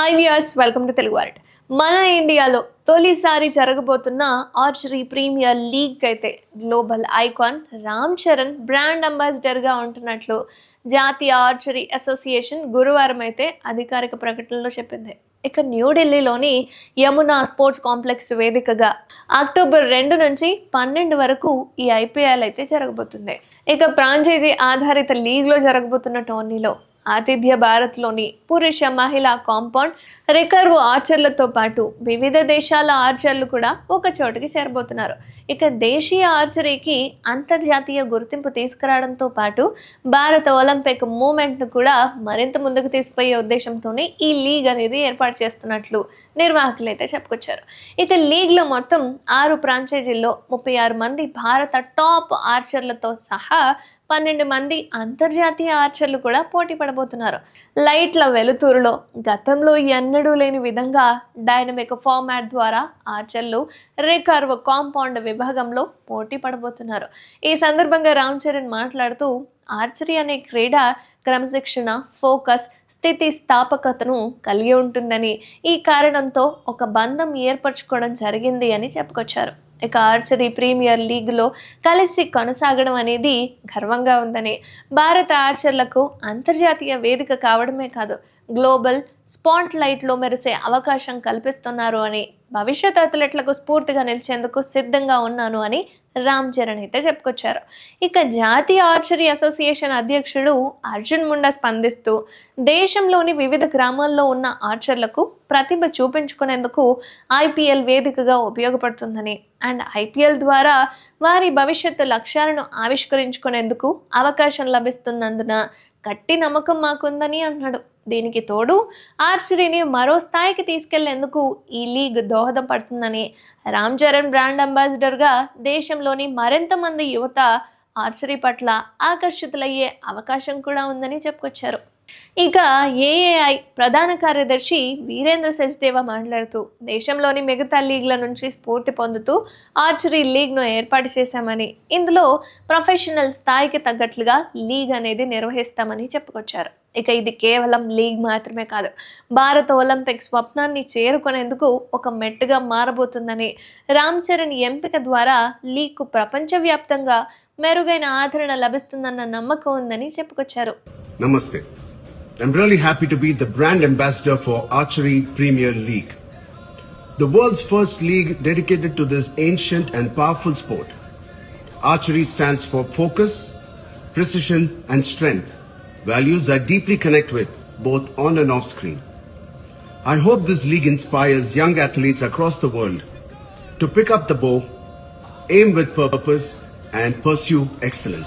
Hi viewers, welcome to Telugu World. మన ఇండియాలో తొలిసారి జరగబోతున్న ఆర్చరీ ప్రీమియర్ లీగ్ అయితే global icon Ram Charan brand అంబాసిడర్గా ఉంటున్నట్లు జాతీయ ఆర్చరీ అసోసియేషన్ గురువారం అయితే అధికారిక ప్రకటనలో చెప్పింది. ఇక న్యూఢిల్లీలోని యమునా స్పోర్ట్స్ కాంప్లెక్స్ వేదికగా అక్టోబర్ 2 నుంచి 12 వరకు ఈ ఐపీఎల్ అయితే జరగబోతుంది. ఇక ఫ్రాంచైజీ ఆధారిత లీగ్లో జరగబోతున్న టోర్నీలో ఆతిథ్య భారత్లోని పురుష మహిళా కాంపౌండ్ రికర్వ్ ఆర్చర్లతో పాటు వివిధ దేశాల ఆర్చర్లు కూడా ఒక చోటుకి చేరబోతున్నారు. ఇక దేశీయ ఆర్చరీకి అంతర్జాతీయ గుర్తింపు తీసుకురావడంతో పాటు భారత ఒలింపిక్ మూవ్మెంట్ను కూడా మరింత ముందుకు తీసుకుపోయే ఉద్దేశంతోనే ఈ లీగ్ అనేది ఏర్పాటు చేస్తున్నట్లు నిర్వాహకులు అయితే చెప్పుకొచ్చారు. ఇక లీగ్లో మొత్తం 6 ఫ్రాంచైజీల్లో 36 మంది భారత టాప్ ఆర్చర్లతో సహా 12 మంది అంతర్జాతీయ ఆర్చర్లు కూడా పోటీ పడబోతున్నారు. లైట్ల వెలుతురులో గతంలో ఎన్నడూ లేని విధంగా డైనమిక్ ఫార్మాట్ ద్వారా ఆర్చర్లు రికర్వ్ కాంపౌండ్ విభాగంలో పోటీ పడబోతున్నారు. ఈ సందర్భంగా రామ్ చరణ్ మాట్లాడుతూ ఆర్చరీ అనే క్రీడ క్రమశిక్షణ, ఫోకస్, స్థితి స్థాపకతను కలిగి ఉంటుందని, ఈ కారణంతో ఒక బంధం ఏర్పరచుకోవడం జరిగింది అని చెప్పుకొచ్చారు. ఇక ఆర్చరీ ప్రీమియర్ లీగ్లో కలిసి కొనసాగడం అనేది గర్వంగా ఉందని, భారత ఆర్చర్లకు అంతర్జాతీయ వేదిక కావడమే కాదు గ్లోబల్ స్పాట్ లైట్లో మెరిసే అవకాశం కల్పిస్తున్నారు అని, భవిష్యత్ అథ్లెట్లకు స్ఫూర్తిగా నిలిచేందుకు సిద్ధంగా ఉన్నాను అని రామ్ చరణ్ అయితే చెప్పుకొచ్చారు. ఇక జాతీయ ఆర్చరీ అసోసియేషన్ అధ్యక్షుడు అర్జున్ ముండా స్పందిస్తూ దేశంలోని వివిధ గ్రామాల్లో ఉన్న ఆర్చర్లకు ప్రతిభ చూపించుకునేందుకు ఐపీఎల్ వేదికగా ఉపయోగపడుతుందని, అండ్ ఐపీఎల్ ద్వారా వారి భవిష్యత్తు లక్ష్యాలను ఆవిష్కరించుకునేందుకు అవకాశం లభిస్తున్నందున గట్టి నమ్మకం మాకుందని అన్నాడు. దీనికి తోడు ఆర్చరీని మరో స్థాయికి తీసుకెళ్లేందుకు ఈ లీగ్ దోహదం పడుతుందని, రామ్ చరణ్ బ్రాండ్ అంబాసిడర్గా దేశంలోని మరింత మంది యువత ఆర్చరీ పట్ల ఆకర్షితులయ్యే అవకాశం కూడా ఉందని చెప్పుకొచ్చారు. ఇక ఏఏఐ ప్రధాన కార్యదర్శి వీరేంద్ర సచ్దేవా మాట్లాడుతూ దేశంలోని మిగతా లీగ్ల నుంచి స్ఫూర్తి పొందుతూ ఆర్చరీ లీగ్ను ఏర్పాటు చేశామని, ఇందులో ప్రొఫెషనల్ స్థాయికి తగ్గట్లుగా లీగ్ అనేది నిర్వహిస్తామని చెప్పుకొచ్చారు. ఇక ఇది కేవలం లీగ్ మాత్రమే కాదు, భారత ఒలింపిక్ స్వప్నాన్ని చేరుకునేందుకు ఒక మెట్టుగా మారబోతుందని, రామ్ చరణ్ ఎంపిక ద్వారా లీగ్కు ప్రపంచవ్యాప్తంగా మెరుగైన ఆదరణ లభిస్తుందన్న నమ్మకం ఉందని చెప్పుకొచ్చారు. నమస్తే. I'm really happy to be the brand ambassador for Archery Premier League, the world's first league dedicated to this ancient and powerful sport. Archery stands for focus, precision and strength, values I deeply connect with both on and off screen. I hope this league inspires young athletes across the world to pick up the bow, aim with purpose and pursue excellence.